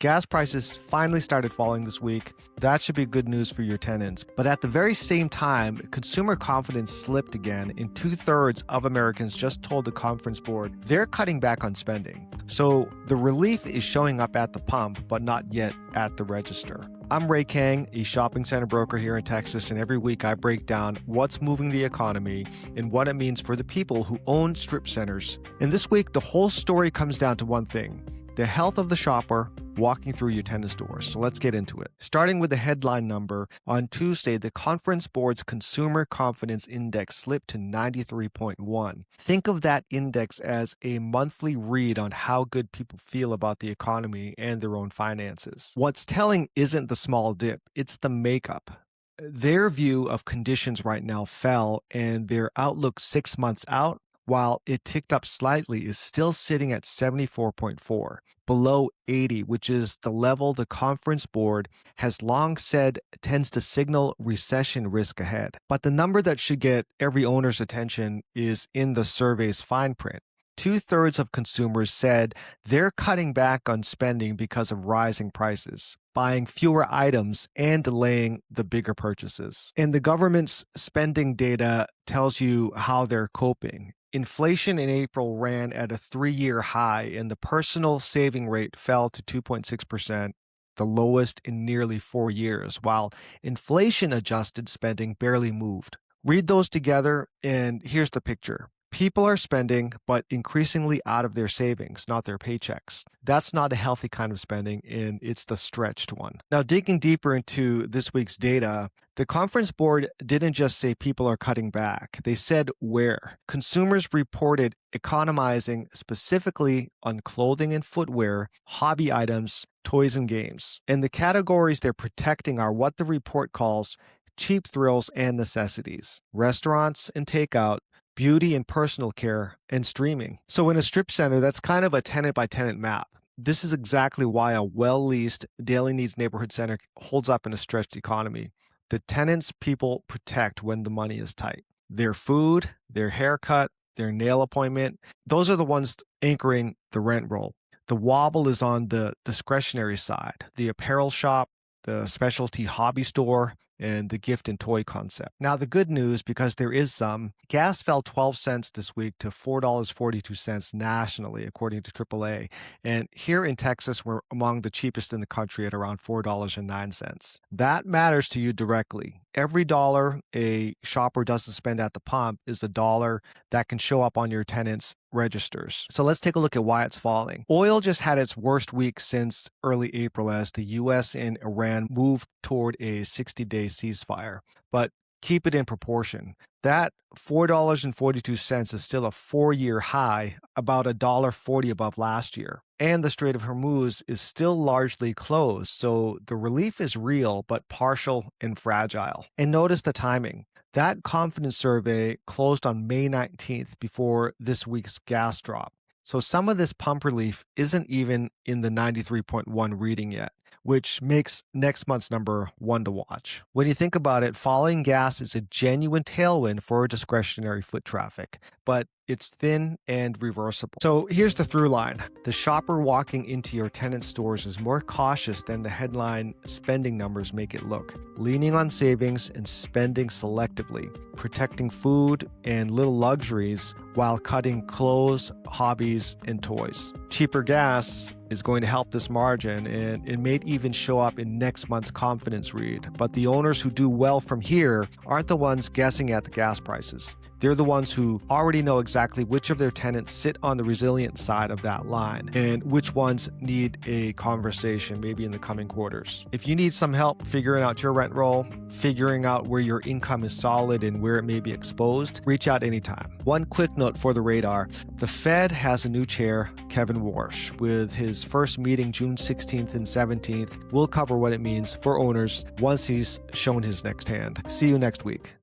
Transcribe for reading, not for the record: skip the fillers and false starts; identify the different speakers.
Speaker 1: Gas prices finally started falling this week. That should be good news for your tenants. But at the very same time, consumer confidence slipped again, and 2/3 of Americans just told the Conference Board they're cutting back on spending. So the relief is showing up at the pump, but not yet at the register. I'm Ray Kang, a shopping center broker here in Texas, and every week I break down what's moving the economy and what it means for the people who own strip centers. And this week, the whole story comes down to one thing: the health of the shopper walking through your tenant stores. So let's get into it. Starting with the headline number, on Tuesday, the Conference Board's Consumer Confidence Index slipped to 93.1. Think of that index as a monthly read on how good people feel about the economy and their own finances. What's telling isn't the small dip, it's the makeup. Their view of conditions right now fell, and their outlook 6 months out, while it ticked up slightly, is still sitting at 74.4, below 80, which is the level the Conference Board has long said tends to signal recession risk ahead. But the number that should get every owner's attention is in the survey's fine print. 2/3 of consumers said they're cutting back on spending because of rising prices, buying fewer items, and delaying the bigger purchases. And the government's spending data tells you how they're coping. Inflation in April ran at a 3-year high, and the personal saving rate fell to 2.6%, the lowest in nearly 4 years, while inflation-adjusted spending barely moved. Read those together, and here's the picture. People are spending, but increasingly out of their savings, not their paychecks. That's not a healthy kind of spending, and it's the stretched one. Now, digging deeper into this week's data, the Conference Board didn't just say people are cutting back. They said where. Consumers reported economizing specifically on clothing and footwear, hobby items, toys and games. And the categories they're protecting are what the report calls cheap thrills and necessities: restaurants and takeout, beauty and personal care, and streaming. So in a strip center, that's kind of a tenant-by-tenant map. This is exactly why a well-leased daily needs neighborhood center holds up in a stretched economy. The tenants people protect when the money is tight. Their food, their haircut, their nail appointment, those are the ones anchoring the rent roll. The wobble is on the discretionary side: the apparel shop, the specialty hobby store, and the gift and toy concept. Now, the good news, because there is some, gas fell 12 cents this week to $4.42 nationally, according to AAA. And here in Texas, we're among the cheapest in the country at around $4.09. That matters to you directly. Every dollar a shopper doesn't spend at the pump is a dollar that can show up on your tenant's registers. So let's take a look at why it's falling. Oil just had its worst week since early April as the U.S. and Iran moved toward a 60-day ceasefire. But keep it in proportion. That $4.42 is still a 4-year high, about $1.40 above last year. And the Strait of Hormuz is still largely closed, so the relief is real but partial and fragile. And notice the timing. That confidence survey closed on May 19th before this week's gas drop. So some of this pump relief isn't even in the 93.1 reading yet, which makes next month's number one to watch. When you think about it, falling gas is a genuine tailwind for discretionary foot traffic, but it's thin and reversible. So here's the through line. The shopper walking into your tenant stores is more cautious than the headline spending numbers make it look, leaning on savings and spending selectively, protecting food and little luxuries while cutting clothes, hobbies, and toys. Cheaper gas is going to help this margin, and it may even show up in next month's confidence read. But the owners who do well from here aren't the ones guessing at the gas prices. They're the ones who already know exactly which of their tenants sit on the resilient side of that line and which ones need a conversation maybe in the coming quarters. If you need some help figuring out your rent roll, figuring out where your income is solid and where it may be exposed, reach out anytime. One quick note for the radar: the Fed has a new chair, Kevin Warsh, with his first meeting June 16th and 17th. We'll cover what it means for owners once he's shown his next hand. See you next week.